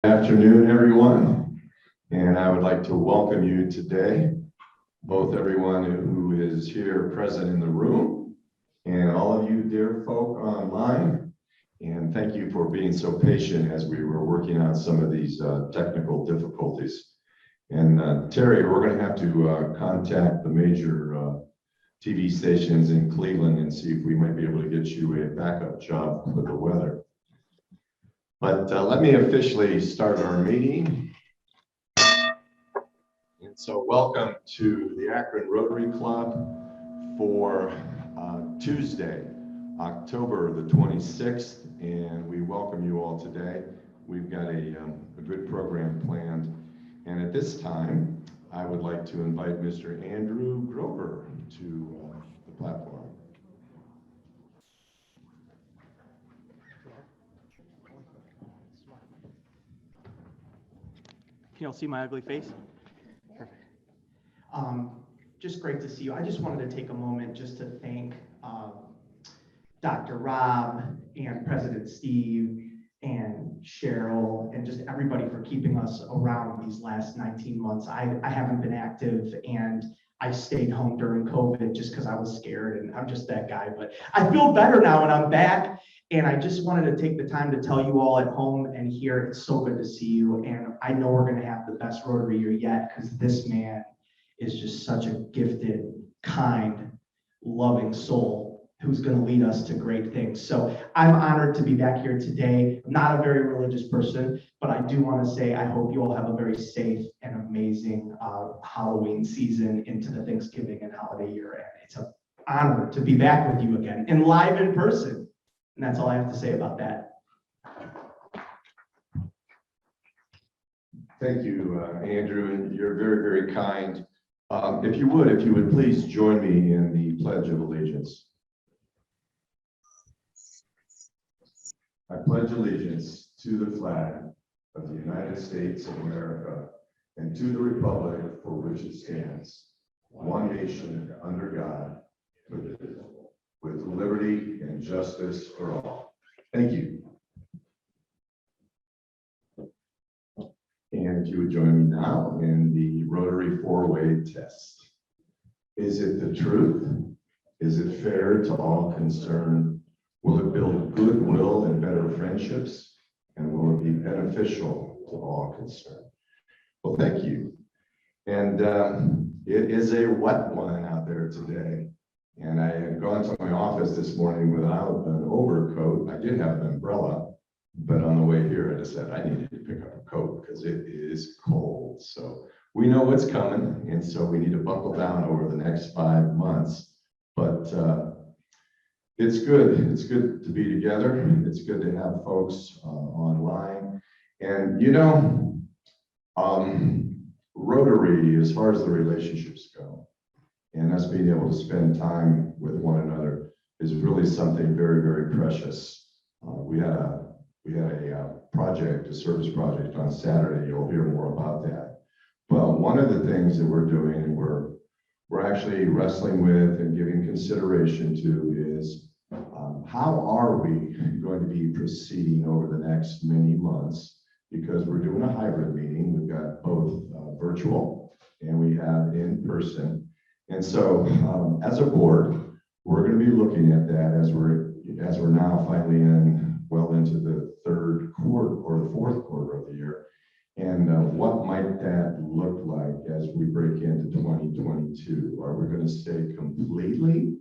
Afternoon, everyone, and I would like to welcome you today, both everyone who is here present in the room and all of you dear folk online. And thank you for being so patient as we were working on some of these technical difficulties. And Terry, we're going to have to contact the major TV stations in Cleveland and see if we might be able to get you a backup job with the weather. But let me officially start our meeting. And so welcome to the Akron Rotary Club for Tuesday, October the 26th. And we welcome you all today. We've got a good program planned. And at this time, I would like to invite Mr. Andrew Grover to the platform. Can you all see my ugly face? Perfect. Just great to see you. I just wanted to take a moment just to thank Dr. Rob and President Steve and Cheryl and just everybody for keeping us around these last 19 months. I haven't been active and I stayed home during COVID just because I was scared, and I'm just that guy. But I feel better now and I'm back. And I just wanted to take the time to tell you all at home and here, it's so good to see you. And I know we're going to have the best Rotary year yet because this man is just such a gifted, kind, loving soul who's going to lead us to great things. So I'm honored to be back here today. I'm not a very religious person, but I do want to say I hope you all have a very safe and amazing Halloween season into the Thanksgiving and holiday year. And it's an honor to be back with you again and live in person. And that's all I have to say about that. Thank you, Andrew, and you're very, very kind. If you would please join me in the Pledge of Allegiance. I pledge allegiance to the flag of the United States of America and to the republic for which it stands, one nation under God, with liberty and justice for all. Thank you. And if you would join me now in the Rotary four-way test. Is it the truth? Is it fair to all concerned? Will it build goodwill and better friendships? And will it be beneficial to all concerned? Well, thank you. And it is a wet one out there today. And I had gone to my office this morning without an overcoat. I did have an umbrella, but on the way here, I decided I needed to pick up a coat because it is cold. So we know what's coming, and so we need to buckle down over the next 5 months. But it's good. It's good to be together. It's good to have folks online. And you know, Rotary, as far as the relationships go, and us being able to spend time with one another is really something very, very precious. We had a project, a service project on Saturday. You'll hear more about that. Well, one of the things that we're doing and we're actually wrestling with and giving consideration to is how are we going to be proceeding over the next many months? Because we're doing a hybrid meeting. We've got both virtual and we have in person. And so as a board, we're going to be looking at that as we're now finally well into the third quarter or the fourth quarter of the year. And what might that look like as we break into 2022? Are we going to stay completely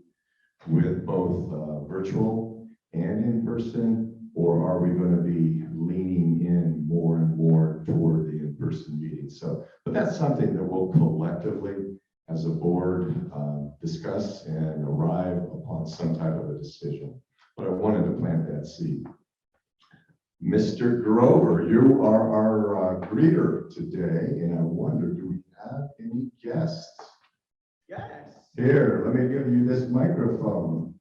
with both virtual and in person, or are we going to be leaning in more and more toward the in-person meetings? So, but that's something that we'll collectively as a board discuss and arrive upon some type of a decision. But I wanted to plant that seed. Mr. Grover, you are our greeter today, and I wonder, do we have any guests? Yes. Here, let me give you this microphone.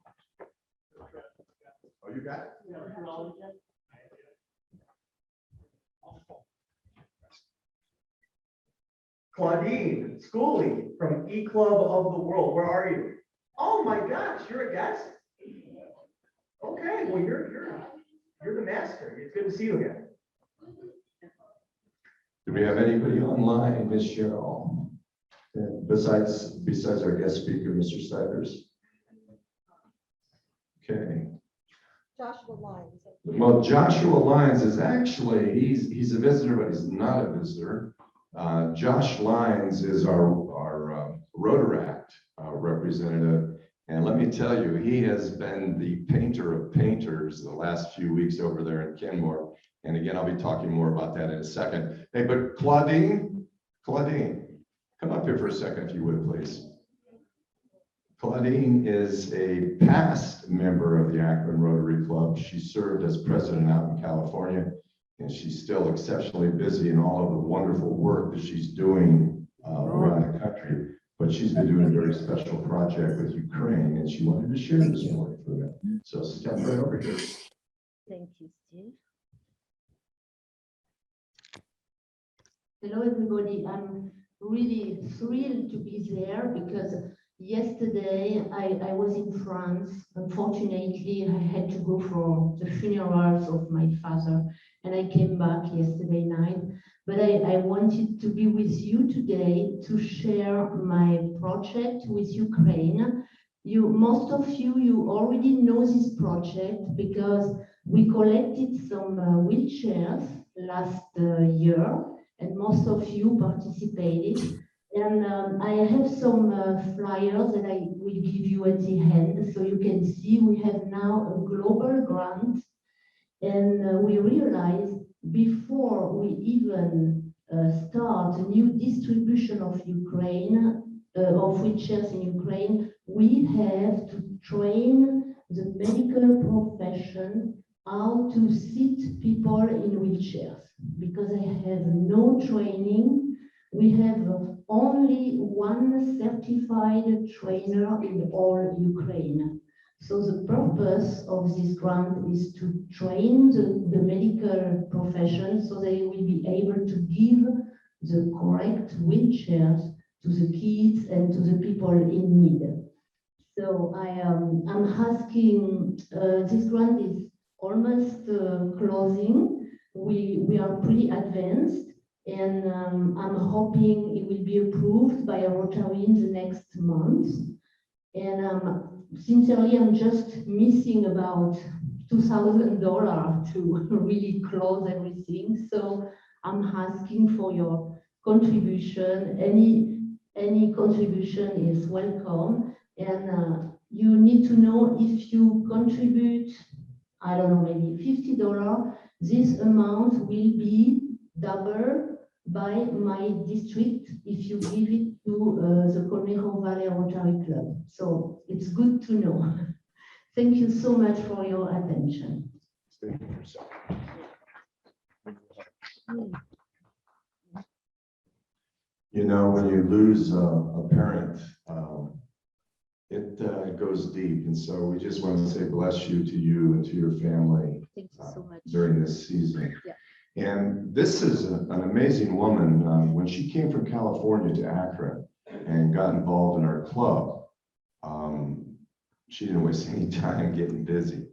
Oh, you got it? Yeah. Claudine Schooley from E Club of the World. Where are you? Oh my gosh, you're a guest? Okay, well you're the master. It's good to see you again. Do we have anybody online, Ms. Cheryl? Besides our guest speaker, Mr. Stivers? Okay. Joshua Lyons. Well, Joshua Lyons is actually, he's a visitor, but he's not a visitor. Josh Lyons is our Rotaract representative. And let me tell you, he has been the painter of painters the last few weeks over there in Kenmore. And again, I'll be talking more about that in a second. Hey, but Claudine, come up here for a second, if you would, please. Claudine is a past member of the Akron Rotary Club. She served as president out in California, and she's still exceptionally busy in all of the wonderful work that she's doing around the country. But she's been doing a very special project with Ukraine, and she wanted to share this morning for them. So step right over here. Thank you, Steve. Hello, everybody. I'm really thrilled to be there because yesterday I was in France. Unfortunately, I had to go for the funerals of my father, and I came back yesterday night. But I wanted to be with you today to share my project with Ukraine. Most of you already know this project because we collected some wheelchairs last year, and most of you participated. And I have some flyers that I will give you at the end, so you can see we have now a global grant, and we realized before we even start a new distribution of wheelchairs in Ukraine, we have to train the medical profession how to sit people in wheelchairs because I have no training. We have only one certified trainer in all Ukraine. So the purpose of this grant is to train the medical profession so they will be able to give the correct wheelchairs to the kids and to the people in need. So I'm asking, this grant is almost closing. We are pretty advanced, and I'm hoping it will be approved by Rotary in the next month. And sincerely, I'm just missing about $2,000 to really close everything. So I'm asking for your contribution. Any contribution is welcome. And you need to know if you contribute, I don't know, maybe $50, this amount will be doubled by my district if you give it to the Colmero Valley Rotary Club. So it's good to know. Thank you so much for your attention. You know, when you lose a parent, it goes deep. And so we just want to say bless you to you and to your family. Thank you so much. During this season. Yeah. And this is an amazing woman. When she came from California to Akron and got involved in our club, she didn't waste any time getting busy.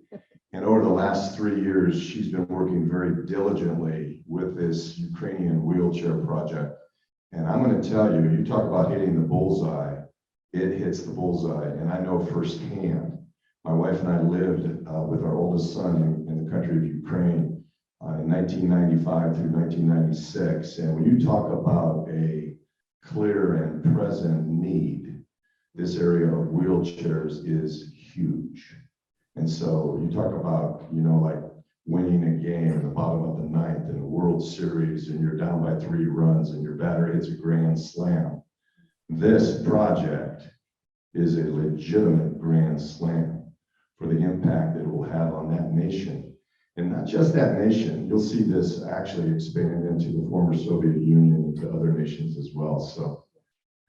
And over the last 3 years, she's been working very diligently with this Ukrainian wheelchair project. And I'm going to tell you, you talk about hitting the bullseye, it hits the bullseye. And I know firsthand, my wife and I lived with our oldest son in the country of Ukraine in 1995 through 1996. And when you talk about a clear and present need, this area of wheelchairs is huge. And so you talk about, you know, like winning a game in the bottom of the ninth in a World Series and you're down by 3 runs and your batter hits a grand slam. This project is a legitimate grand slam for the impact it will have on that nation. And not just that nation, you'll see this actually expand into the former Soviet Union and to other nations as well. So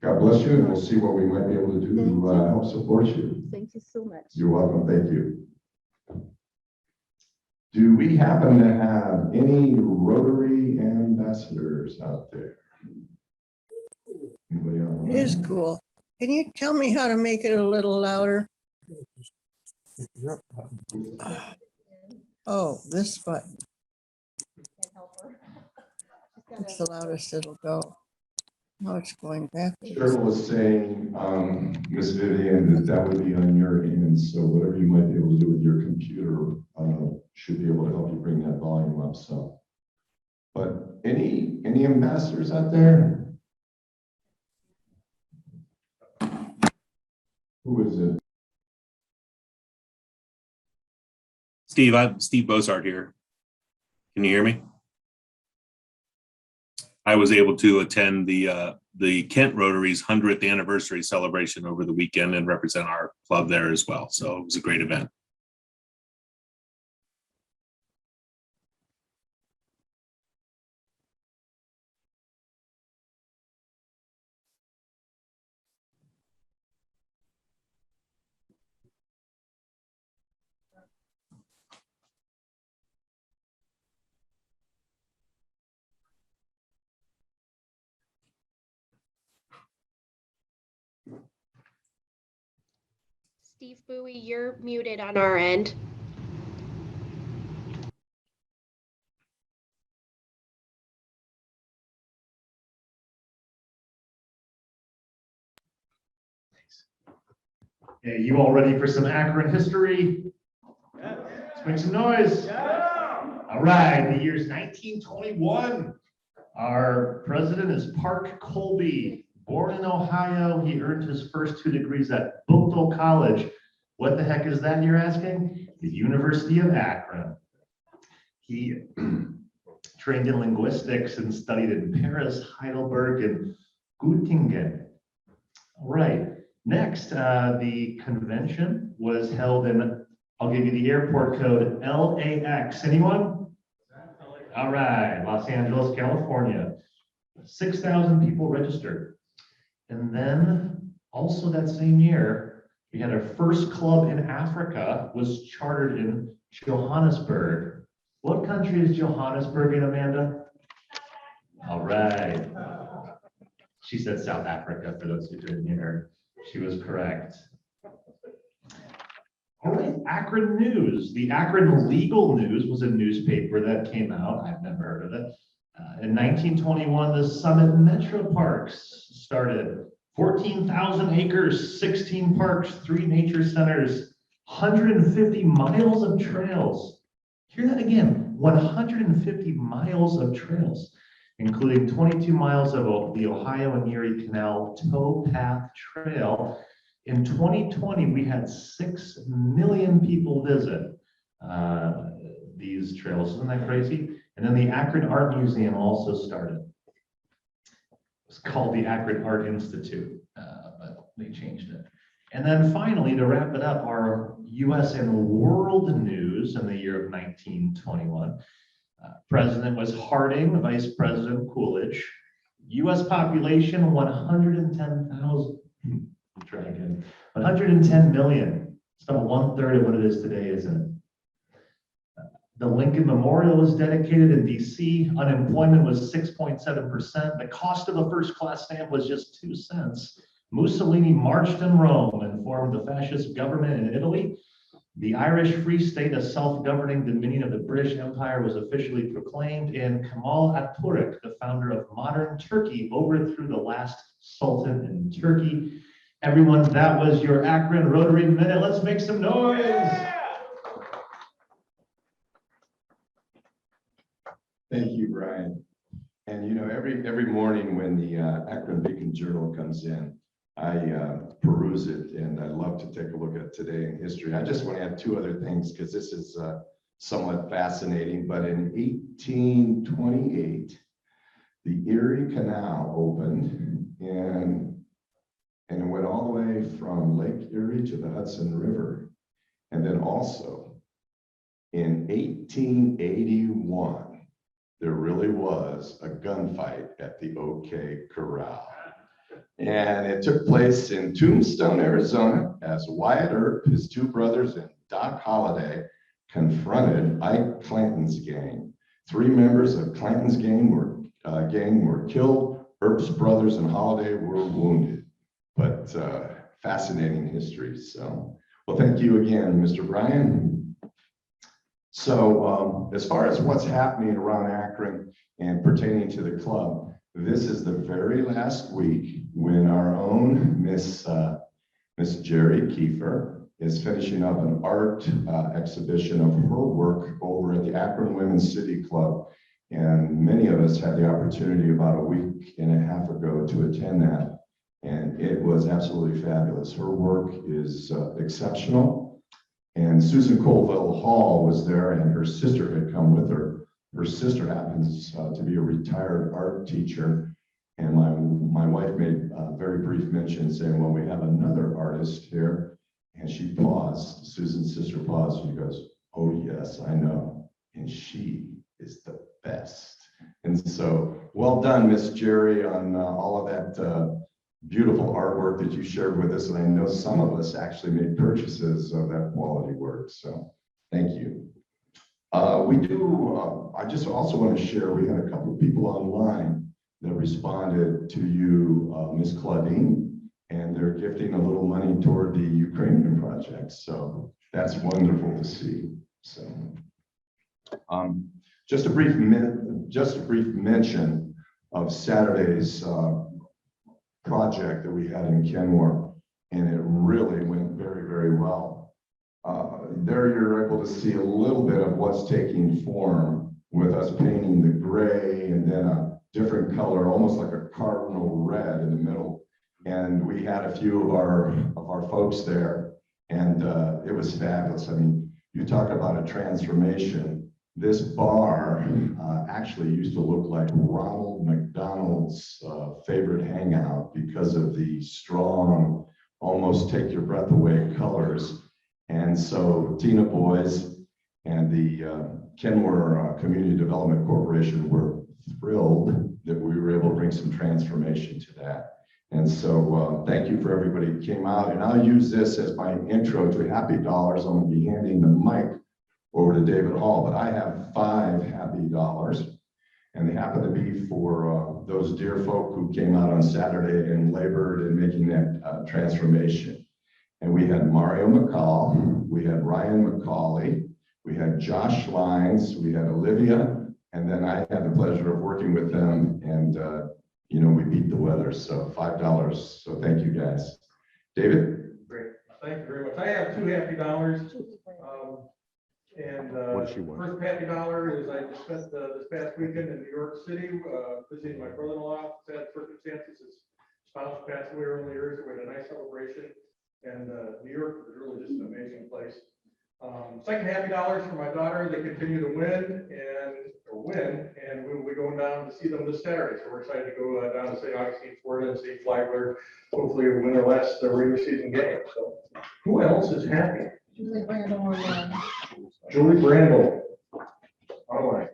God bless you, and we'll see what we might be able to do to help support you. Thank you so much. You're welcome. Thank you. Do we happen to have any Rotary ambassadors out there? Anybody online? It is cool. Can you tell me how to make it a little louder? Oh, this button. It's the loudest it'll go. Now it's going backwards. Cheryl was saying, Miss Vivian, that that would be on your end, so whatever you might be able to do with your computer, should be able to help you bring that volume up, so. But any ambassadors out there? Who is it? Steve, I'm Steve Bozart here. Can you hear me? I was able to attend the Kent Rotary's 100th anniversary celebration over the weekend and represent our club there as well. So it was a great event. Steve Bowie, you're muted on our end. Hey, you all ready for some Akron history? Let's make some noise. All right, the year's 1921. Our president is Park Colby. Born in Ohio, he earned his first 2 degrees at Buchtel College. What the heck is that, you're asking? The University of Akron. He trained in linguistics and studied in Paris, Heidelberg, and Göttingen. All right. Next, the convention was held in, I'll give you the airport code, LAX. Anyone? All right, Los Angeles, California. 6,000 people registered. And then also that same year, we had our first club in Africa was chartered in Johannesburg. What country is Johannesburg in, Amanda? All right. She said South Africa for those who didn't hear. She was correct. All right, Akron News. The Akron Legal News was a newspaper that came out. I've never heard of it. In 1921, the Summit Metro Parks started. 14,000 acres, 16 parks, 3 nature centers, 150 miles of trails. Hear that again, 150 miles of trails, including 22 miles of the Ohio and Erie Canal towpath trail. In 2020, we had 6 million people visit these trails. Isn't that crazy? And then the Akron Art Museum also started. It's called the Akron Art Institute, but they changed it. And then finally, to wrap it up, our US and world news in the year of 1921. President was Harding, Vice President Coolidge. US population, 110,000, try again, 110 million. It's about 1/3 of what it is today, isn't it? The Lincoln Memorial was dedicated in DC. Unemployment was 6.7%. The cost of a first-class stamp was just 2 cents. Mussolini marched in Rome and formed the fascist government in Italy. The Irish Free State, a self-governing dominion of the British Empire, was officially proclaimed, and Kemal Atatürk, the founder of modern Turkey, overthrew the last sultan in Turkey. Everyone, that was your Akron Rotary Minute. Let's make some noise. Thank you, Brian. And you know, every morning when the Akron Beacon Journal comes in, I peruse it, and I love to take a look at today in history. I just want to add 2 other things because this is somewhat fascinating. But in 1828, the Erie Canal opened, and it went all the way from Lake Erie to the Hudson River. And then also in 1881, there really was a gunfight at the OK Corral. And it took place in Tombstone, Arizona, as Wyatt Earp, his 2 brothers, and Doc Holliday confronted Ike Clanton's gang. 3 members of Clanton's gang were killed. Earp's brothers and Holliday were wounded. But fascinating history. So, well, thank you again, Mr. Brian. So as far as what's happening around Akron and pertaining to the club, this is the very last week when our own Miss Jerry Kiefer is finishing up an art exhibition of her work over at the Akron Women's City Club. And many of us had the opportunity about a week and a half ago to attend that. And it was absolutely fabulous. Her work is exceptional. And Susan Colville Hall was there and her sister had come with her. Her sister happens to be a retired art teacher. And my wife made a very brief mention saying, well, we have another artist here. And she paused, Susan's sister paused, and she goes, oh yes, I know. And she is the best. And so well done, Miss Jerry, on all of that beautiful artwork that you shared with us. And I know some of us actually made purchases of that quality work. So thank you. I just also want to share, we had a couple of people online that responded to you, Ms. Claudine, and they're gifting a little money toward the Ukrainian project. So that's wonderful to see. So just a brief mention of Saturday's project that we had in Kenmore, and it really went very, very well. There you're able to see a little bit of what's taking form with us painting the gray and then a different color, almost like a cardinal red in the middle. And we had a few of our folks there, and it was fabulous. I mean, you talk about a transformation. This bar actually used to look like Ronald McDonald's favorite hangout because of the strong, almost take your breath away colors. And so Tina Boys and the Kenmore Community Development Corporation were thrilled that we were able to bring some transformation to that. And so thank you for everybody who came out. And I'll use this as my intro to Happy Dollars. I'm going to be handing the mic over to David Hall, but I have 5 Happy Dollars. And they happen to be for those dear folk who came out on Saturday and labored in making that transformation. And we had Mario McCall, we had Ryan McCauley, we had Josh Lines, we had Olivia, and then I had the pleasure of working with them, and we beat the weather, so $5. So thank you guys. David? Great, thank you very much. I have 2 Happy Dollars. What does she want? First Happy Dollar is I just spent this past weekend in New York City visiting my brother-in-law. Sad circumstances, his spouse passed away early years. We had a nice celebration, and New York was really just an amazing place. Second Happy Dollars for my daughter. They continue to win, and we will be going down to see them this Saturday. So we're excited to go down to St. Augustine, Florida, and see Flagler hopefully win their last regular season game. So who else is happy? Julie Brandel online. Julie Brandel. All right.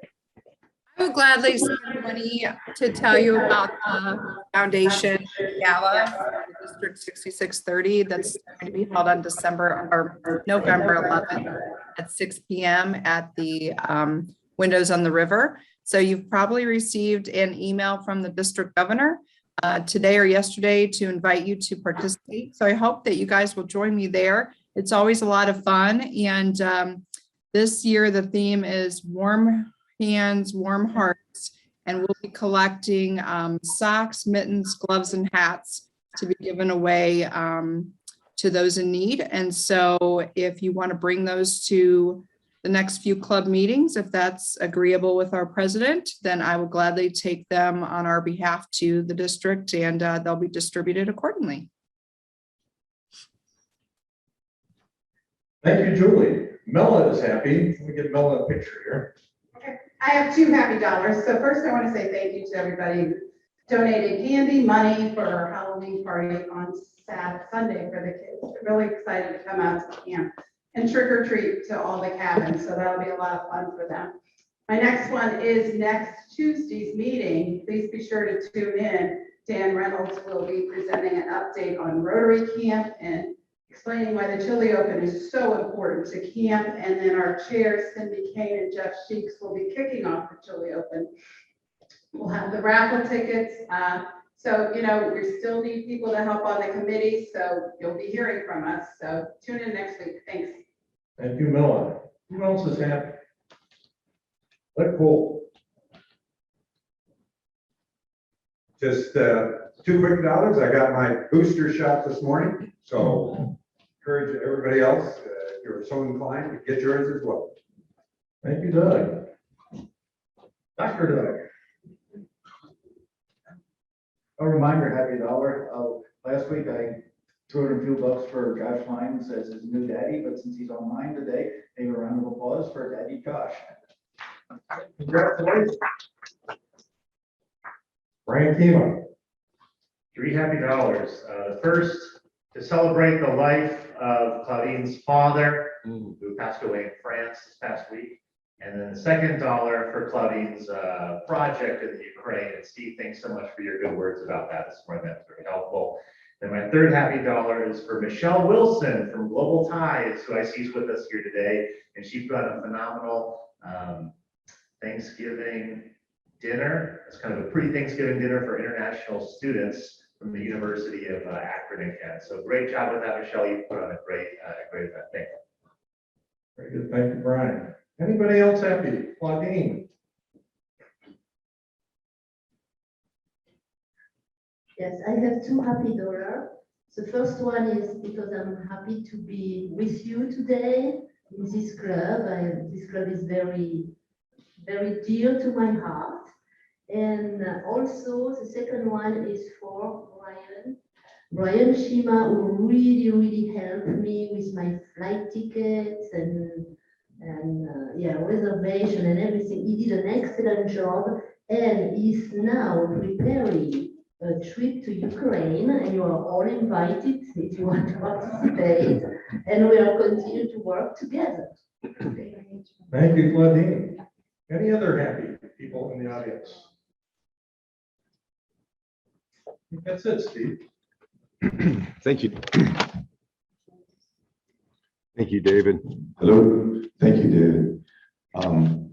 I would gladly spend money to tell you about the foundation gala for District 6630 that's going to be held on November 11th at 6 p.m. at the Windows on the River. So you've probably received an email from the district governor today or yesterday to invite you to participate. So I hope that you guys will join me there. It's always a lot of fun. And this year the theme is warm hands, warm hearts, and we'll be collecting socks, mittens, gloves, and hats to be given away to those in need. And so if you want to bring those to the next few club meetings, if that's agreeable with our president, then I will gladly take them on our behalf to the district, and they'll be distributed accordingly. Thank you, Julie. Mela is happy. Let me get Mela a picture here. Okay, I have 2 Happy Dollars. So first I want to say thank you to everybody who donated candy, money for our Halloween party on Sunday for the kids. They're really excited to come out to the camp and trick or treat to all the cabins. So that'll be a lot of fun for them. My next one is next Tuesday's meeting. Please be sure to tune in. Dan Reynolds will be presenting an update on Rotary Camp and explaining why the Chili Open is so important to camp. And then our chairs, Cindy Kane and Jeff Sheeks, will be kicking off the Chili Open. We'll have the raffle tickets. So, we still need people to help on the committee. So you'll be hearing from us. So tune in next week. Thanks. Thank you, Mela. Who else is happy? Look cool. Just two quick dollars. I got my booster shot this morning, so encourage everybody else, if you're so inclined, to get yours as well. Thank you, Doug. Dr. Doug. A reminder, happy dollar. Last week I threw in a few bucks for Josh Lyons as his new daddy, but since he's online today, maybe a round of applause for Daddy Josh. Congratulations. Brian Kima. Three happy dollars. First, to celebrate the life of Claudine's father, who passed away in France this past week. And then the second dollar for Claudine's project in the Ukraine. And Steve, thanks so much for your good words about that this morning. That's very helpful. And my third happy dollar is for Michelle Wilson from Global Ties, who I see is with us here today. And she put on a phenomenal Thanksgiving dinner. It's kind of a pre-Thanksgiving dinner for international students from the University of Akron and Kent. So great job with that, Michelle. You put on a great event. Thank you. Very good. Thank you, Brian. Anybody else happy? Claudine. Yes, I have two happy dollars. The first one is because I'm happy to be with you today in this club. This club is very, very dear to my heart. And also the second one is for Brian Shima, who really helped me with my flight tickets and reservation and everything. He did an excellent job and is now preparing a trip to Ukraine, and you are all invited if you want to participate, and we will continue to work together. Thank you, Claudine. Any other happy people in the audience? I think that's it, Steve. Thank you. Thank you, David. Hello. Thank you, David.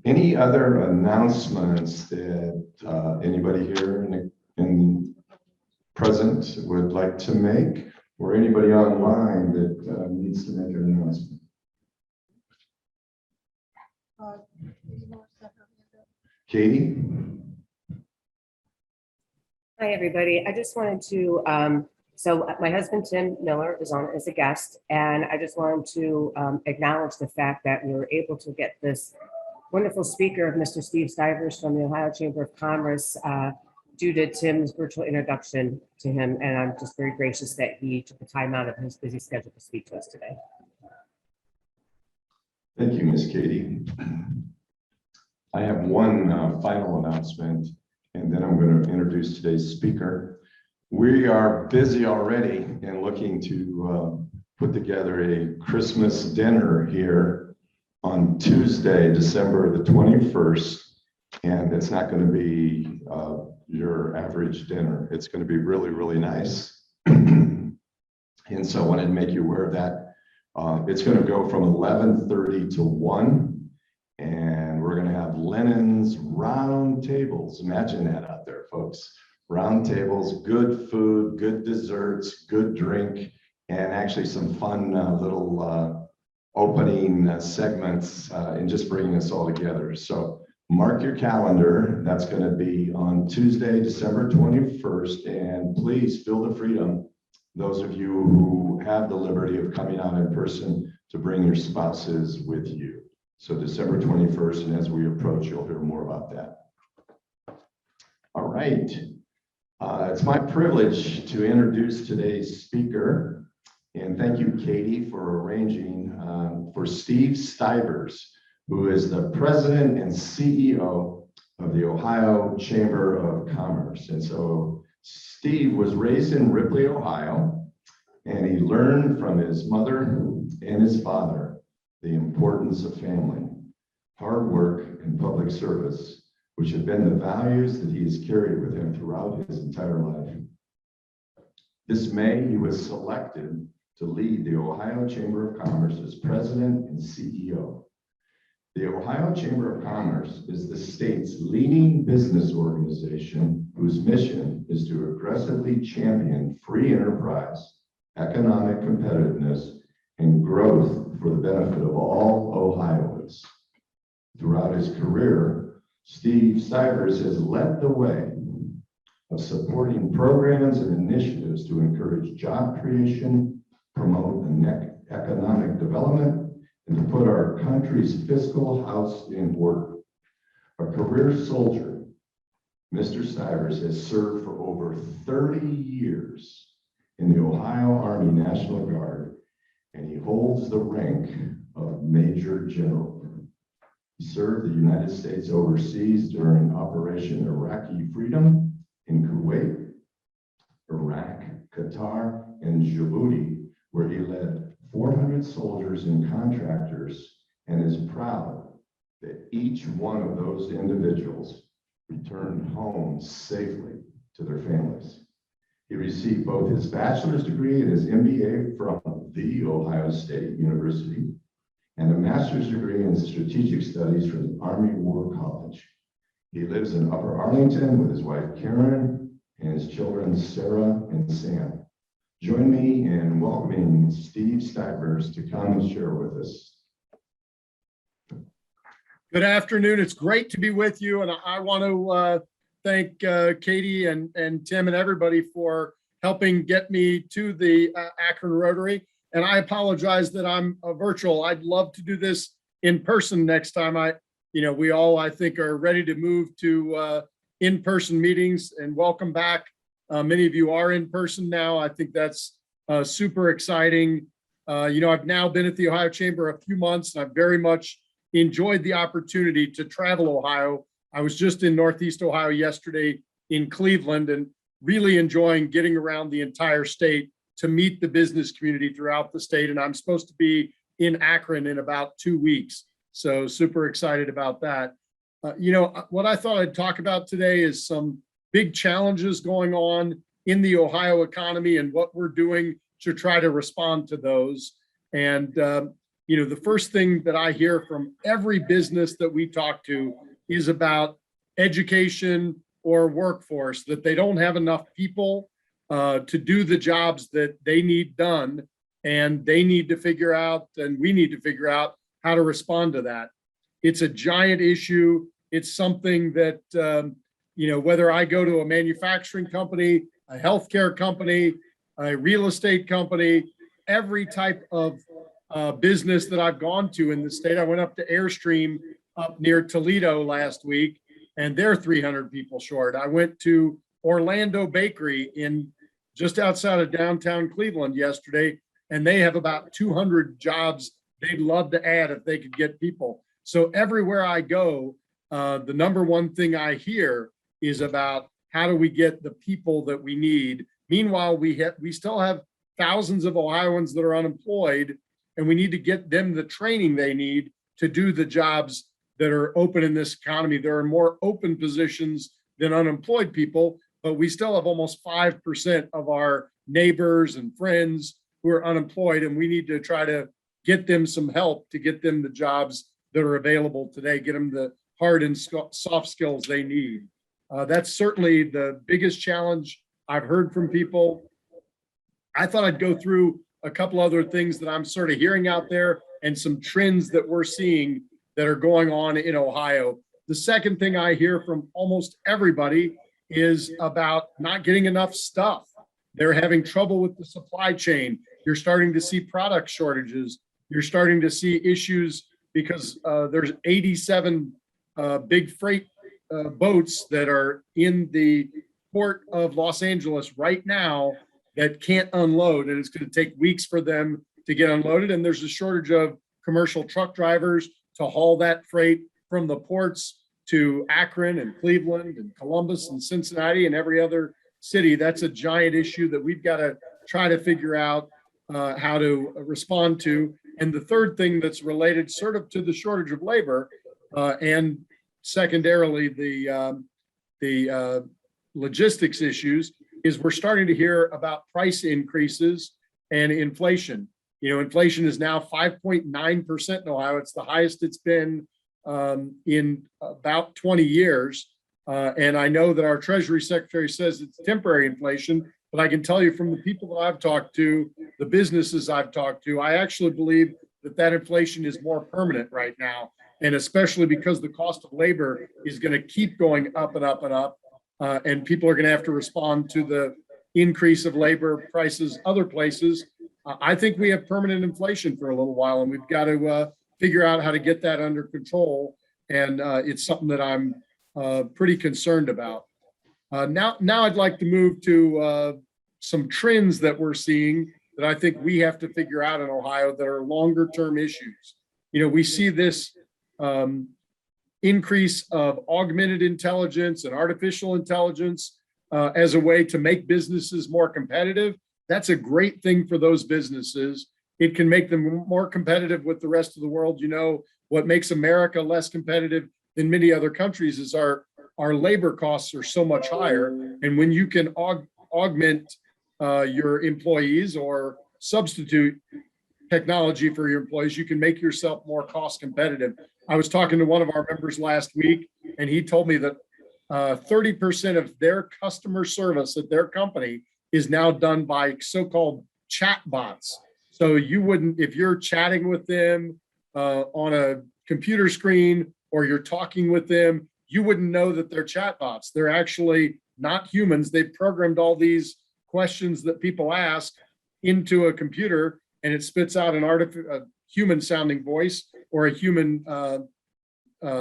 Any other announcements that anybody here in present would like to make, or anybody online that needs to make an announcement? Katie? Hi, everybody. I just wanted to, so my husband, Tim Miller, is on as a guest, and I just wanted to acknowledge the fact that we were able to get this wonderful speaker of Mr. Steve Stivers from the Ohio Chamber of Commerce due to Tim's virtual introduction to him. And I'm just very gracious that he took the time out of his busy schedule to speak to us today. Thank you, Miss Katie. I have one final announcement, and then I'm going to introduce today's speaker. We are busy already and looking to put together a Christmas dinner here on Tuesday, December the 21st. And it's not going to be your average dinner. It's going to be really, really nice. And so I wanted to make you aware of that. It's going to go from 11:30 to 1. And we're going to have linens, round tables. Imagine that out there, folks. Round tables, good food, good desserts, good drink, and actually some fun little opening segments and just bringing us all together. So mark your calendar. That's going to be on Tuesday, December 21st. And please feel the freedom, those of you who have the liberty of coming out in person, to bring your spouses with you. So December 21st, and as we approach, you'll hear more about that. All right. It's my privilege to introduce today's speaker, and thank you, Katie, for arranging for Steve Stivers, who is the president and CEO of the Ohio Chamber of Commerce. And so Steve was raised in Ripley, Ohio, and he learned from his mother and his father the importance of family, hard work, and public service, which have been the values that he has carried with him throughout his entire life. This May, he was selected to lead the Ohio Chamber of Commerce as president and CEO. The Ohio Chamber of Commerce is the state's leading business organization whose mission is to aggressively champion free enterprise, economic competitiveness, and growth for the benefit of all Ohioans. Throughout his career, Steve Stivers has led the way of supporting programs and initiatives to encourage job creation, promote economic development, and to put our country's fiscal house in order. A career soldier, Mr. Stivers has served for over 30 years in the Ohio Army National Guard, and he holds the rank of Major General. He served the United States overseas during Operation Iraqi Freedom in Kuwait, Iraq, Qatar, and Djibouti, where he led 400 soldiers and contractors, and is proud that each one of those individuals returned home safely to their families. He received both his bachelor's degree and his MBA from The Ohio State University, and a master's degree in strategic studies from the Army War College. He lives in Upper Arlington with his wife Karen and his children Sarah and Sam. Join me in welcoming Steve Stivers to come and share with us. Good afternoon. It's great to be with you, and I want to thank Katie and Tim and everybody for helping get me to the Akron Rotary. And I apologize that I'm virtual. I'd love to do this in person next time. We all, I think, are ready to move to in-person meetings, and welcome back. Many of you are in person now. I think that's super exciting. I've now been at the Ohio Chamber a few months, and I've very much enjoyed the opportunity to travel Ohio. I was just in Northeast Ohio yesterday in Cleveland, and really enjoying getting around the entire state to meet the business community throughout the state. And I'm supposed to be in Akron in about 2 weeks. So super excited about that. What I thought I'd talk about today is some big challenges going on in the Ohio economy and what we're doing to try to respond to those. And, the first thing that I hear from every business that we talk to is about education or workforce, that they don't have enough people to do the jobs that they need done, and they need to figure out, and we need to figure out how to respond to that. It's a giant issue. It's something that, whether I go to a manufacturing company, a healthcare company, a real estate company, every type of business that I've gone to in the state. I went up to Airstream up near Toledo last week, and they're 300 people short. I went to Orlando Bakery in just outside of downtown Cleveland yesterday, and they have about 200 jobs they'd love to add if they could get people. So everywhere I go, the number one thing I hear is about how do we get the people that we need. Meanwhile, we still have thousands of Ohioans that are unemployed, and we need to get them the training they need to do the jobs that are open in this economy. There are more open positions than unemployed people, but we still have almost 5% of our neighbors and friends who are unemployed, and we need to try to get them some help to get them the jobs that are available today, get them the hard and soft skills they need. That's certainly the biggest challenge I've heard from people. I thought I'd go through a couple other things that I'm sort of hearing out there and some trends that we're seeing that are going on in Ohio. The second thing I hear from almost everybody is about not getting enough stuff. They're having trouble with the supply chain. You're starting to see product shortages. You're starting to see issues because there's 87 big freight boats that are in the port of Los Angeles right now that can't unload, and it's going to take weeks for them to get unloaded. And there's a shortage of commercial truck drivers to haul that freight from the ports to Akron and Cleveland and Columbus and Cincinnati and every other city. That's a giant issue that we've got to try to figure out how to respond to. And the third thing that's related sort of to the shortage of labor and secondarily the logistics issues is we're starting to hear about price increases and inflation. Inflation is now 5.9% in Ohio. It's the highest it's been in about 20 years. And I know that our Treasury Secretary says it's temporary inflation, but I can tell you from the people that I've talked to, the businesses I've talked to, I actually believe that inflation is more permanent right now. And especially because the cost of labor is going to keep going up and up and up. And people are going to have to respond to the increase of labor prices other places. I think we have permanent inflation for a little while, and we've got to figure out how to get that under control. And it's something that I'm pretty concerned about. Now I'd like to move to some trends that we're seeing that I think we have to figure out in Ohio that are longer term issues. You know, we see this increase of augmented intelligence and artificial intelligence as a way to make businesses more competitive. That's a great thing for those businesses. It can make them more competitive with the rest of the world. You know, what makes America less competitive than many other countries is our labor costs are so much higher. And when you can augment your employees or substitute technology for your employees, you can make yourself more cost competitive. I was talking to one of our members last week, and he told me that 30% of their customer service at their company is now done by so-called chat bots. So you wouldn't, if you're chatting with them on a computer screen or you're talking with them, you wouldn't know that they're chat bots. They're actually not humans. They've programmed all these questions that people ask into a computer, and it spits out a human sounding voice or a human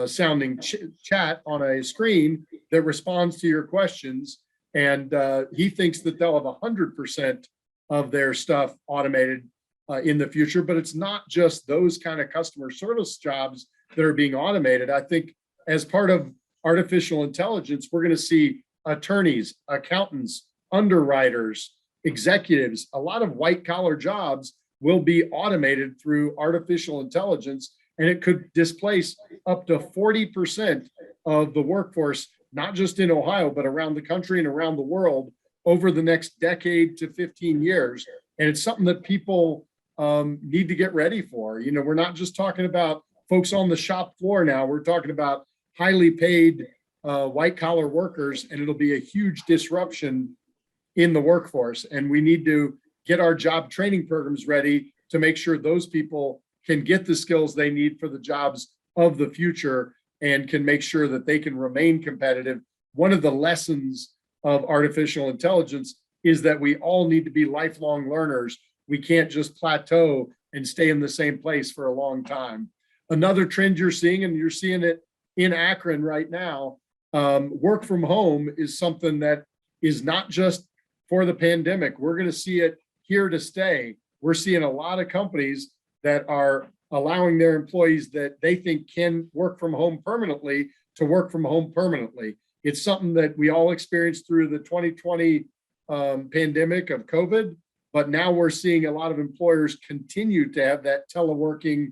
sounding chat on a screen that responds to your questions. And he thinks that they'll have 100% of their stuff automated in the future. But it's not just those kind of customer service jobs that are being automated. I think as part of artificial intelligence, we're going to see attorneys, accountants, underwriters, executives, a lot of white collar jobs will be automated through artificial intelligence, and it could displace up to 40% of the workforce, not just in Ohio, but around the country and around the world over the next decade to 15 years. And it's something that people need to get ready for. You know, we're not just talking about folks on the shop floor now, we're talking about highly paid white collar workers, and it'll be a huge disruption in the workforce. And we need to get our job training programs ready to make sure those people can get the skills they need for the jobs of the future and can make sure that they can remain competitive. One of the lessons of artificial intelligence is that we all need to be lifelong learners. We can't just plateau and stay in the same place for a long time. Another trend you're seeing, and you're seeing it in Akron right now, work from home is something that is not just for the pandemic. We're going to see it here to stay. We're seeing a lot of companies that are allowing their employees that they think can work from home permanently to work from home permanently. It's something that we all experienced through the 2020 pandemic of COVID, but now we're seeing a lot of employers continue to have that teleworking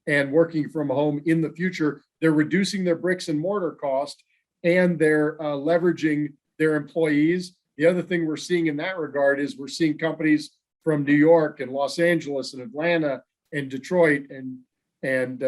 and working from home in the future. They're reducing their bricks and mortar cost, and they're leveraging their employees. The other thing we're seeing in that regard is we're seeing companies from New York and Los Angeles and Atlanta and Detroit and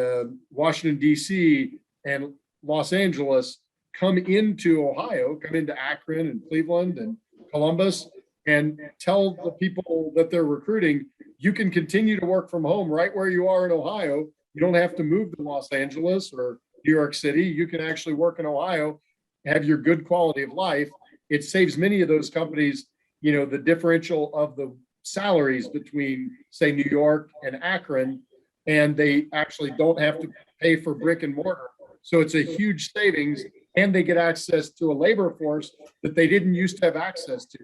Washington, D.C. and Los Angeles come into Ohio, come into Akron and Cleveland and Columbus, and tell the people that they're recruiting, you can continue to work from home right where you are in Ohio. You don't have to move to Los Angeles or New York City. You can actually work in Ohio, have your good quality of life. It saves many of those companies, you know, the differential of the salaries between, say, New York and Akron, and they actually don't have to pay for brick and mortar. So it's a huge savings, and they get access to a labor force that they didn't used to have access to.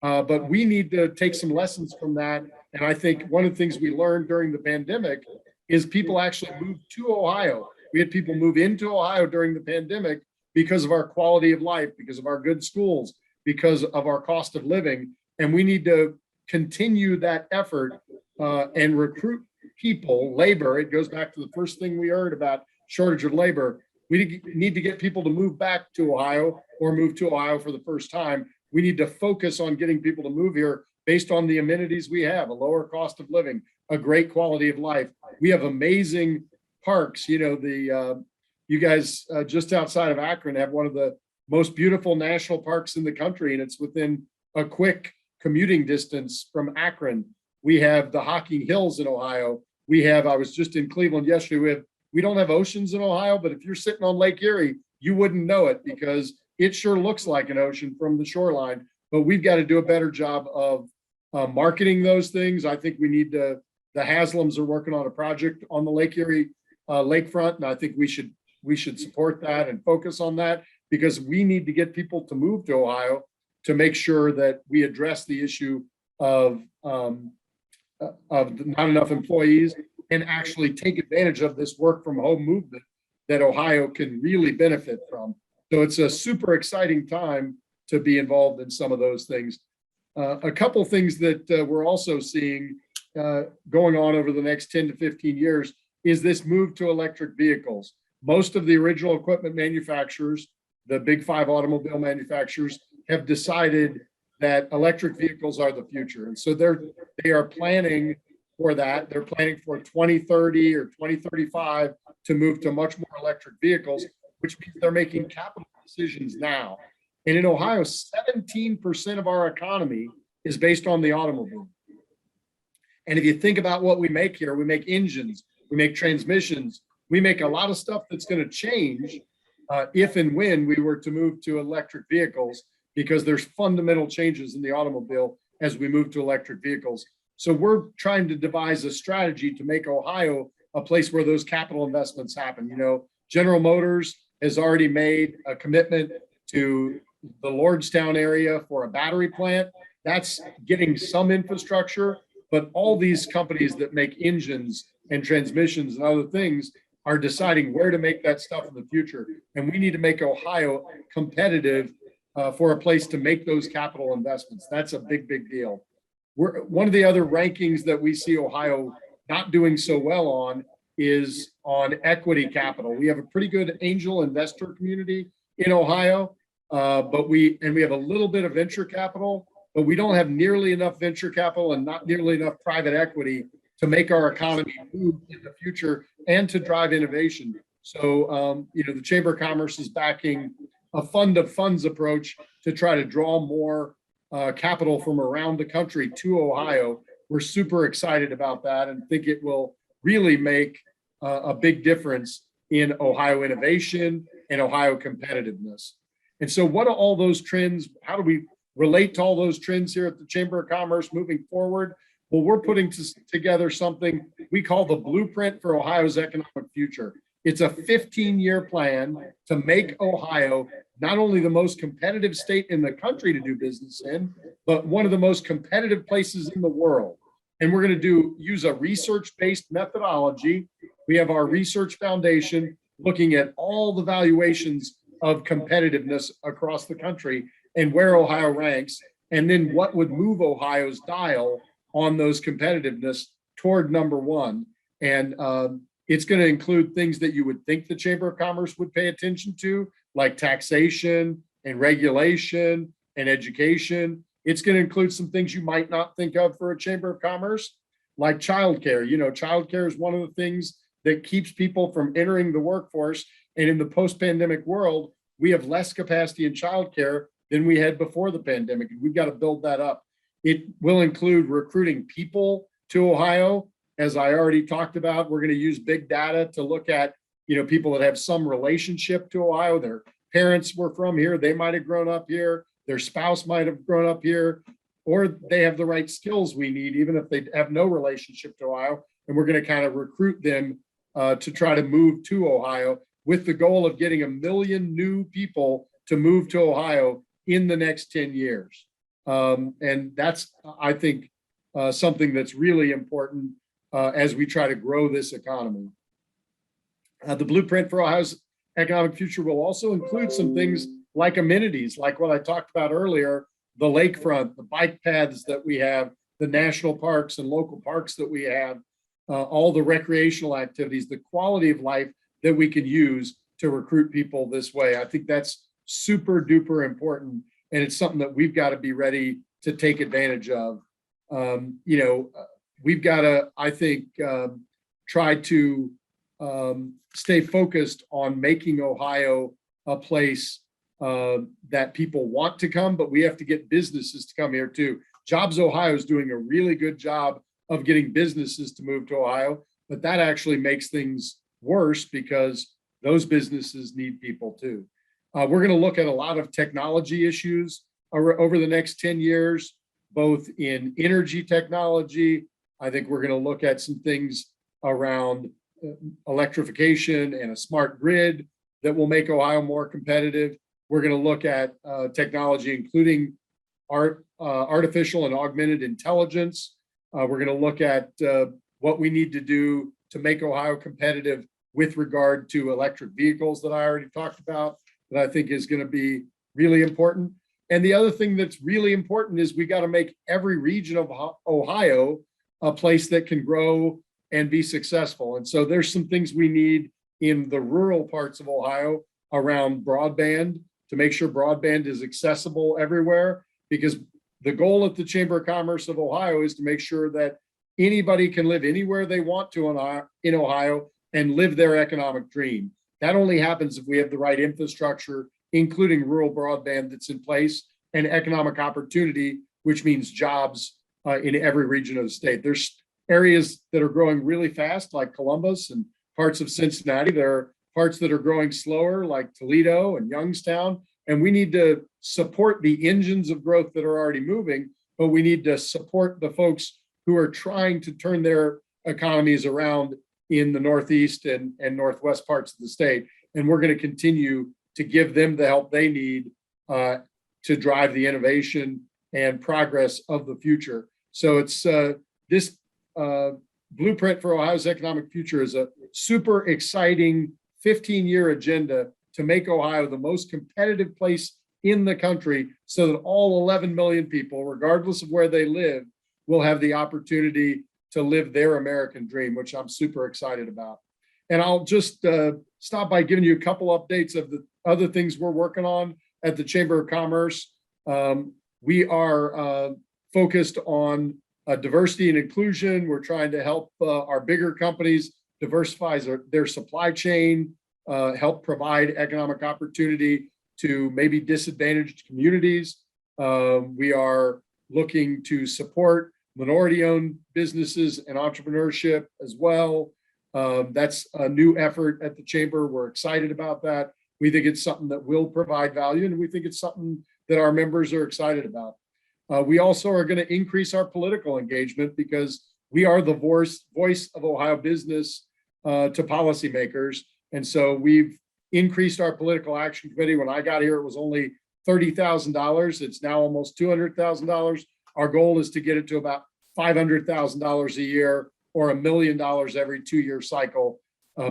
But we need to take some lessons from that. And I think one of the things we learned during the pandemic is people actually moved to Ohio. We had people move into Ohio during the pandemic because of our quality of life, because of our good schools, because of our cost of living. And we need to continue that effort and recruit people, labor. It goes back to the first thing we heard about shortage of labor. We need to get people to move back to Ohio or move to Ohio for the first time. We need to focus on getting people to move here based on the amenities we have, a lower cost of living, a great quality of life. We have amazing parks. You know, you guys just outside of Akron have one of the most beautiful national parks in the country, and it's within a quick commuting distance from Akron. We have the Hocking Hills in Ohio. I was just in Cleveland yesterday. We have we don't have oceans in Ohio, but if you're sitting on Lake Erie, you wouldn't know it because it sure looks like an ocean from the shoreline. But we've got to do a better job of marketing those things. I think we need to, the Haslams are working on a project on the Lake Erie lakefront, and I think we should support that and focus on that because we need to get people to move to Ohio to make sure that we address the issue of not enough employees and actually take advantage of this work from home movement that Ohio can really benefit from. So it's a super exciting time to be involved in some of those things. A couple things that we're also seeing going on over the next 10 to 15 years is this move to electric vehicles. Most of the original equipment manufacturers, the big 5 automobile manufacturers, have decided that electric vehicles are the future. And so they are planning for that. They're planning for 2030 or 2035 to move to much more electric vehicles, which means they're making capital decisions now. And in Ohio, 17% of our economy is based on the automobile. And if you think about what we make here, we make engines, we make transmissions, we make a lot of stuff that's going to change if and when we were to move to electric vehicles, because there's fundamental changes in the automobile as we move to electric vehicles. So we're trying to devise a strategy to make Ohio a place where those capital investments happen. You know, General Motors has already made a commitment to the Lordstown area for a battery plant. That's getting some infrastructure, but all these companies that make engines and transmissions and other things are deciding where to make that stuff in the future. And we need to make Ohio competitive for a place to make those capital investments. That's a big, big deal. One of the other rankings that we see Ohio not doing so well on is on equity capital. We have a pretty good angel investor community in Ohio, but we have a little bit of venture capital, but we don't have nearly enough venture capital and not nearly enough private equity to make our economy move in the future and to drive innovation. So, you know, the Chamber of Commerce is backing a fund of funds approach to try to draw more capital from around the country to Ohio. We're super excited about that and think it will really make a big difference in Ohio innovation and Ohio competitiveness. And so what are all those trends? How do we relate to all those trends here at the Chamber of Commerce moving forward? Well, we're putting together something we call the Blueprint for Ohio's Economic Future. It's a 15-year plan to make Ohio not only the most competitive state in the country to do business in, but one of the most competitive places in the world. And we're going to use a research-based methodology. We have our research foundation looking at all the valuations of competitiveness across the country and where Ohio ranks, and then what would move Ohio's dial on those competitiveness toward number one. And it's going to include things that you would think the Chamber of Commerce would pay attention to, like taxation and regulation and education. It's going to include some things you might not think of for a Chamber of Commerce, like childcare. You know, childcare is one of the things that keeps people from entering the workforce. And in the post-pandemic world, we have less capacity in childcare than we had before the pandemic. And we've got to build that up. It will include recruiting people to Ohio. As I already talked about, we're going to use big data to look at, you know, people that have some relationship to Ohio. Their parents were from here. They might have grown up here. Their spouse might have grown up here, or they have the right skills we need, even if they have no relationship to Ohio. And we're going to kind of recruit them to try to move to Ohio with the goal of getting 1 million new people to move to Ohio in the next 10 years. And that's, I think, something that's really important as we try to grow this economy. The Blueprint for Ohio's Economic Future will also include some things like amenities, like what I talked about earlier, the lakefront, the bike paths that we have, the national parks and local parks that we have, all the recreational activities, the quality of life that we can use to recruit people this way. I think that's super duper important. And it's something that we've got to be ready to take advantage of. You know, we've got to, I think, try to stay focused on making Ohio a place that people want to come, but we have to get businesses to come here too. Jobs Ohio is doing a really good job of getting businesses to move to Ohio, but that actually makes things worse because those businesses need people too. We're going to look at a lot of technology issues over the next 10 years, both in energy technology. I think we're going to look at some things around electrification and a smart grid that will make Ohio more competitive. We're going to look at technology, including artificial and augmented intelligence. We're going to look at what we need to do to make Ohio competitive with regard to electric vehicles that I already talked about, that I think is going to be really important. And the other thing that's really important is we got to make every region of Ohio a place that can grow and be successful. And so there's some things we need in the rural parts of Ohio around broadband to make sure broadband is accessible everywhere, because the goal at the Chamber of Commerce of Ohio is to make sure that anybody can live anywhere they want to in Ohio and live their economic dream. That only happens if we have the right infrastructure, including rural broadband that's in place, and economic opportunity, which means jobs in every region of the state. There's areas that are growing really fast, like Columbus and parts of Cincinnati. There are parts that are growing slower, like Toledo and Youngstown. And we need to support the engines of growth that are already moving, but we need to support the folks who are trying to turn their economies around in the Northeast and Northwest parts of the state. And we're going to continue to give them the help they need to drive the innovation and progress of the future. So it's this Blueprint for Ohio's Economic Future is a super exciting 15-year agenda to make Ohio the most competitive place in the country so that all 11 million people, regardless of where they live, will have the opportunity to live their American dream, which I'm super excited about. And I'll just stop by giving you a couple updates of the other things we're working on at the Chamber of Commerce. We are focused on diversity and inclusion. We're trying to help our bigger companies diversify their supply chain, help provide economic opportunity to maybe disadvantaged communities. We are looking to support minority-owned businesses and entrepreneurship as well. That's a new effort at the Chamber. We're excited about that. We think it's something that will provide value, and we think it's something that our members are excited about. We also are going to increase our political engagement because we are the voice of Ohio business to policymakers. And so we've increased our political action committee. When I got here, it was only $30,000. It's now almost $200,000. Our goal is to get it to about $500,000 a year or $1 million every 2-year cycle,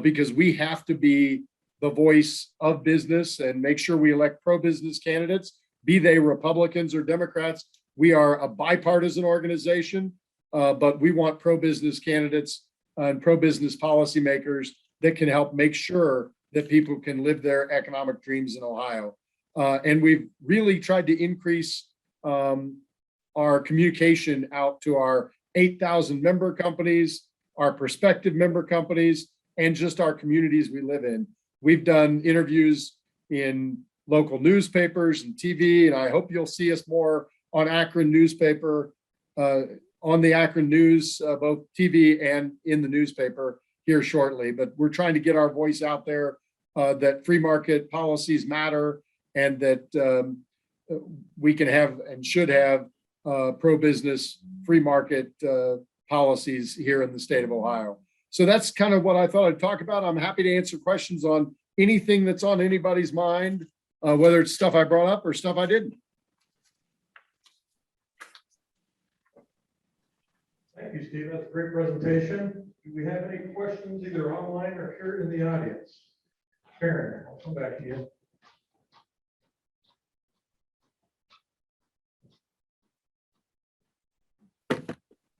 because we have to be the voice of business and make sure we elect pro-business candidates, be they Republicans or Democrats. We are a bipartisan organization, but we want pro-business candidates and pro-business policymakers that can help make sure that people can live their economic dreams in Ohio. And we've really tried to increase our communication out to our 8,000 member companies, our prospective member companies, and just our communities we live in. We've done interviews in local newspapers and TV, and I hope you'll see us more on Akron newspaper, on the Akron News, both TV and in the newspaper here shortly. But we're trying to get our voice out there that free market policies matter, and that we can have and should have pro-business free market policies here in the state of Ohio. So that's kind of what I thought I'd talk about. I'm happy to answer questions on anything that's on anybody's mind, whether it's stuff I brought up or stuff I didn't. Thank you, Steve. That's a great presentation. Do we have any questions either online or here in the audience? Karen, I'll come back to you.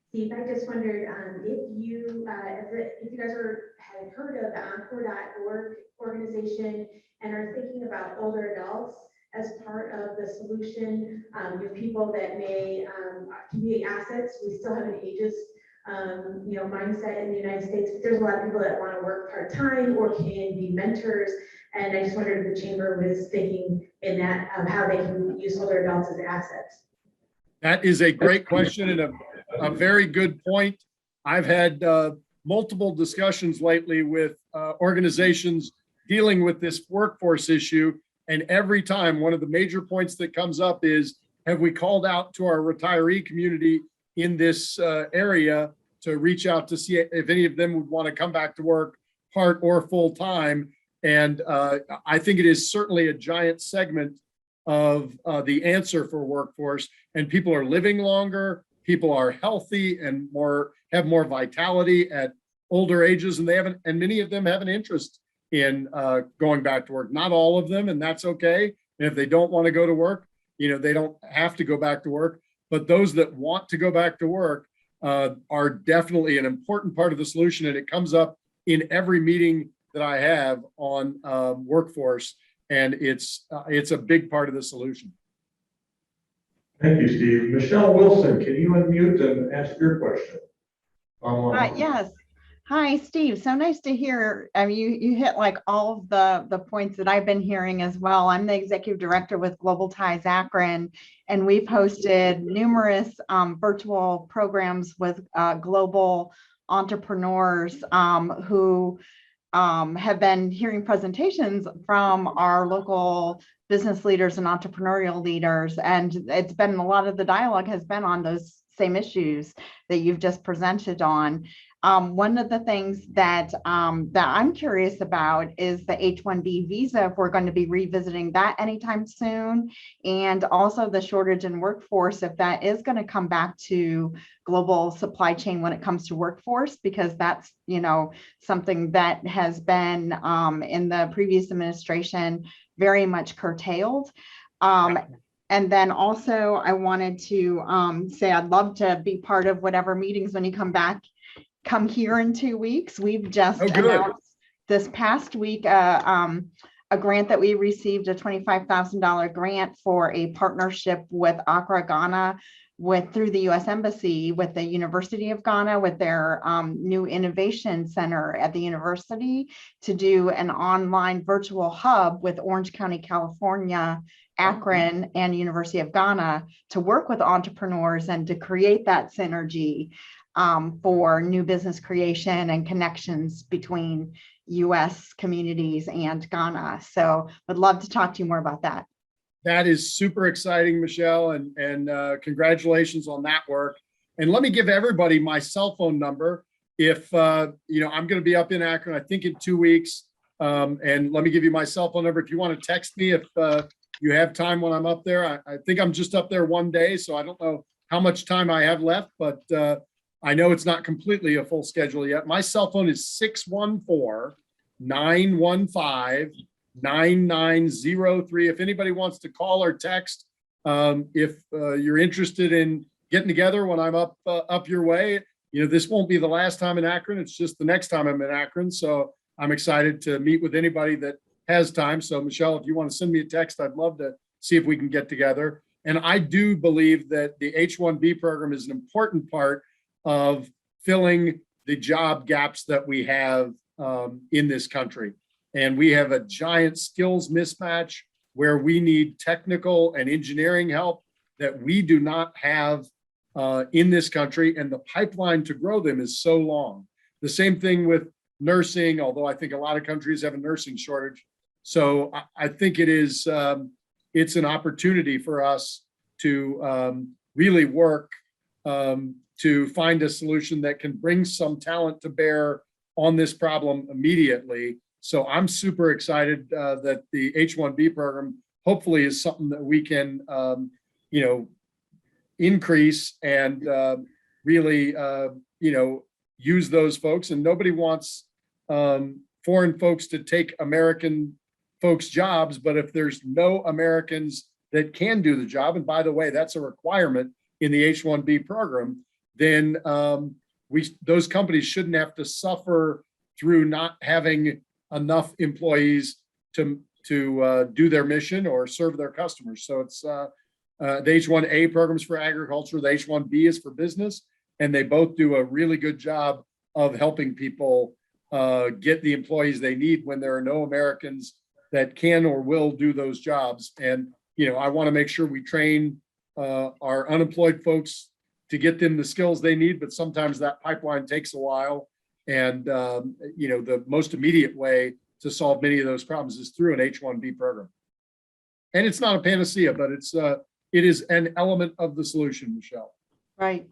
Steve, I just wondered if you guys had heard of the Encore.org organization and are thinking about older adults as part of the solution. With people that may can be assets. We still have an ageist mindset in the United States, but there's a lot of people that want to work part-time or can be mentors. And I just wondered if the chamber was thinking in that of how they can use older adults as assets. That is a great question and a very good point. I've had multiple discussions lately with organizations dealing with this workforce issue. And every time, one of the major points that comes up is, have we called out to our retiree community in this area to reach out to see if any of them would want to come back to work part or full time? And I think it is certainly a giant segment of the answer for workforce. And people are living longer, people are healthy and have more vitality at older ages, and and many of them have an interest in going back to work. Not all of them, and that's okay. And if they don't want to go to work, they don't have to go back to work. But those that want to go back to work are definitely an important part of the solution. And it comes up in every meeting that I have on workforce, and it's a big part of the solution. Thank you, Steve. Michelle Wilson, can you unmute and ask your question? Yes. Hi, Steve. So nice to hear. I mean, you hit like all of the points that I've been hearing as well. I'm the executive director with Global Ties Akron, and we've hosted numerous virtual programs with global entrepreneurs who have been hearing presentations from our local business leaders and entrepreneurial leaders. And it's been a lot of the dialogue has been on those same issues that you've just presented on. One of the things that I'm curious about is the H-1B visa, if we're going to be revisiting that anytime soon, and also the shortage in workforce, if that is going to come back to global supply chain when it comes to workforce, because that's, something that has been in the previous administration very much curtailed. And then also I wanted to say I'd love to be part of whatever meetings when you come here in 2 weeks. We've just announced this past week a grant that we received, a $25,000 grant for a partnership with Accra, Ghana, through the U.S. Embassy with the University of Ghana, with their new innovation center at the university, to do an online virtual hub with Orange County, California, Akron, and University of Ghana to work with entrepreneurs and to create that synergy for new business creation and connections between U.S. communities and Ghana. So would love to talk to you more about that. That is super exciting, Michelle, and congratulations on that work. And let me give everybody my cell phone number. If, I'm going to be up in Akron, I think in 2 weeks. And let me give you my cell phone number. If you want to text me, if you have time when I'm up there, I think I'm just up there one day, so I don't know how much time I have left, but I know it's not completely a full schedule yet. My cell phone is 614-915-9903. If anybody wants to call or text, if you're interested in getting together when I'm up your way, this won't be the last time in Akron. It's just the next time I'm in Akron. So I'm excited to meet with anybody that has time. So Michelle, if you want to send me a text, I'd love to see if we can get together. And I do believe that the H-1B program is an important part of filling the job gaps that we have in this country. And we have a giant skills mismatch where we need technical and engineering help that we do not have in this country. And the pipeline to grow them is so long. The same thing with nursing, although I think a lot of countries have a nursing shortage. So I think it's an opportunity for us to really work to find a solution that can bring some talent to bear on this problem immediately. So I'm super excited that the H-1B program hopefully is something that we can, increase and really, use those folks. And nobody wants foreign folks to take American folks' jobs, but if there's no Americans that can do the job, and by the way, that's a requirement in the H-1B program, then those companies shouldn't have to suffer through not having enough employees to do their mission or serve their customers. So it's the H-1A programs for agriculture, the H-1B is for business, and they both do a really good job of helping people get the employees they need when there are no Americans that can or will do those jobs. And, I want to make sure we train our unemployed folks to get them the skills they need, but sometimes that pipeline takes a while. And, the most immediate way to solve many of those problems is through an H-1B program. And it's not a panacea, but it is an element of the solution, Michelle. Right.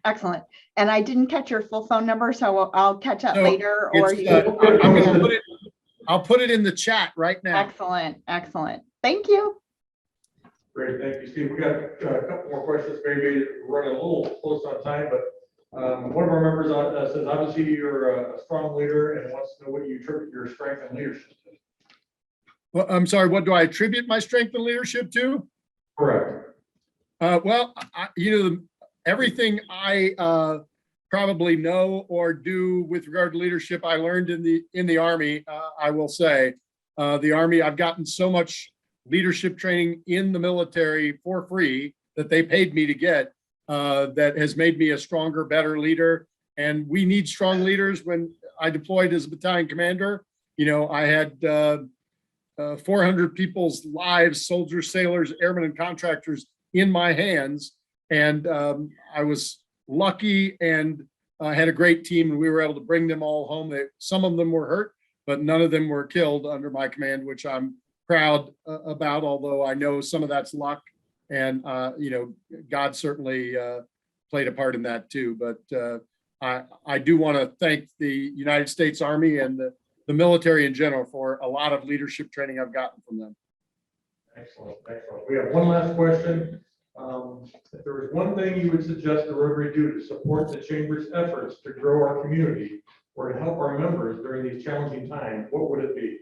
Excellent. And I didn't catch your full phone number, so I'll catch up So later or it's, you. I'll put it in the chat right now. Excellent. Excellent. Thank you. Great, thank you, Steve. We got a couple more questions, maybe we're running a little close on time, but one of our members says, obviously, you're a strong leader and wants to know what you attribute your strength and leadership to. Well, I'm sorry, what do I attribute my strength and leadership to? Correct. Everything I probably know or do with regard to leadership, I learned in the Army. I will say, the Army, I've gotten so much leadership training in the military for free that they paid me to get, that has made me a stronger, better leader. And we need strong leaders. When I deployed as a battalion commander, I had 400 people's lives, soldiers, sailors, airmen, and contractors in my hands. And I was lucky and had a great team, and we were able to bring them all home. Some of them were hurt, but none of them were killed under my command, which I'm proud about, although I know some of that's luck. And, God certainly played a part in that too. But I do want to thank the United States Army and the military in general for a lot of leadership training I've gotten from them. Excellent, excellent. We have one last question. If there was one thing you would suggest the Rotary do to support the Chamber's efforts to grow our community or to help our members during these challenging times, what would it be?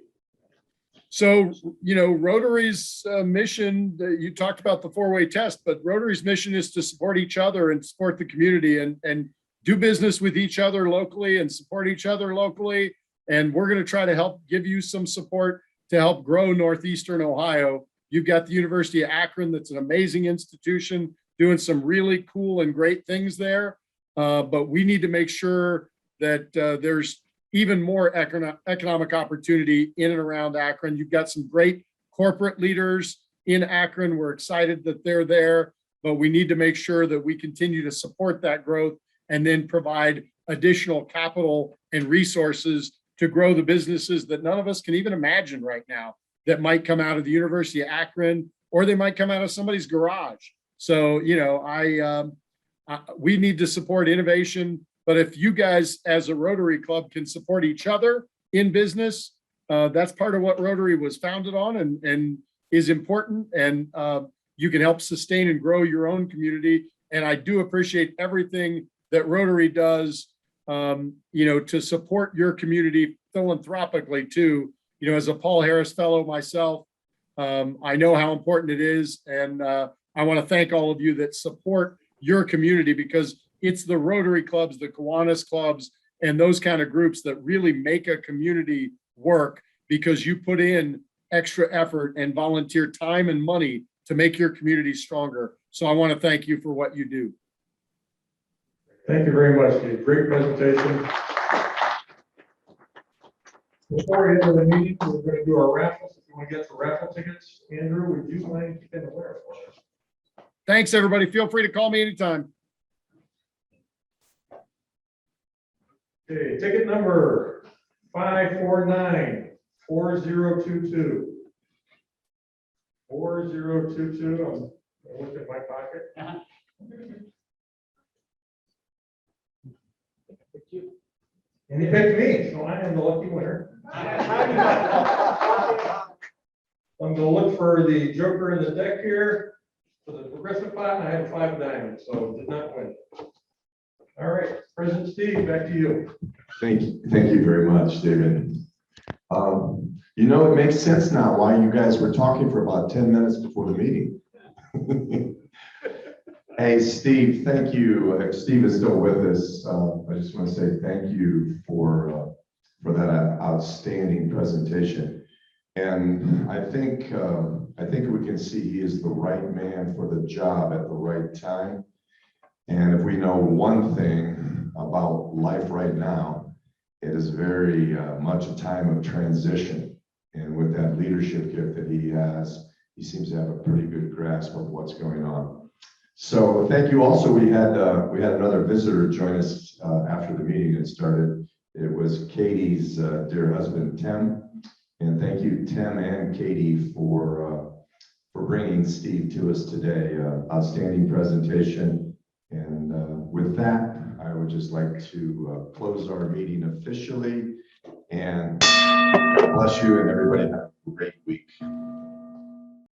So, Rotary's mission, you talked about the four-way test, but Rotary's mission is to support each other and support the community and do business with each other locally and support each other locally. And we're going to try to help give you some support to help grow Northeastern Ohio. You've got the University of Akron, that's an amazing institution, doing some really cool and great things there. But we need to make sure that there's even more economic opportunity in and around Akron. You've got some great corporate leaders in Akron. We're excited that they're there, but we need to make sure that we continue to support that growth and then provide additional capital and resources to grow the businesses that none of us can even imagine right now, that might come out of the University of Akron, or they might come out of somebody's garage. So, we need to support innovation. But if you guys as a Rotary Club can support each other in business, that's part of what Rotary was founded on and is important. And you can help sustain and grow your own community. And I do appreciate everything that Rotary does, to support your community philanthropically too. As a Paul Harris Fellow myself, I know how important it is. And I want to thank all of you that support your community, because it's the Rotary clubs, the Kiwanis clubs, and those kind of groups that really make a community work, because you put in extra effort and volunteer time and money to make your community stronger. So I want to thank you for what you do. Thank you very much, Steve. Great presentation. Before we end the meeting, we're going to do our raffles. If you want to get some raffle tickets, Andrew, would you mind keeping the winner for us? Thanks, everybody. Feel free to call me anytime. Okay, ticket number 549-4022. 4022. I'm looking at my pocket. And he picked me, so I am the lucky winner. I'm gonna look for the joker in the deck here for the progressive pot, and I have 5 diamonds, so did not win. All right, President Steve, back to you. Thank you very much, David. It makes sense now why you guys were talking for about 10 minutes before the meeting. Hey, Steve, thank you. If Steve is still with us, I just want to say thank you for that outstanding presentation. And I think we can see he is the right man for the job at the right time. And if we know one thing about life right now, it is very much a time of transition. And with that leadership gift that he has, he seems to have a pretty good grasp of what's going on. So thank you. Also, we had another visitor join us after the meeting had started. It was Katie's dear husband, Tim. And thank you, Tim and Katie, for bringing Steve to us today. Outstanding presentation. And with that, I would just like to close our meeting officially. And God bless you, and everybody have a great week.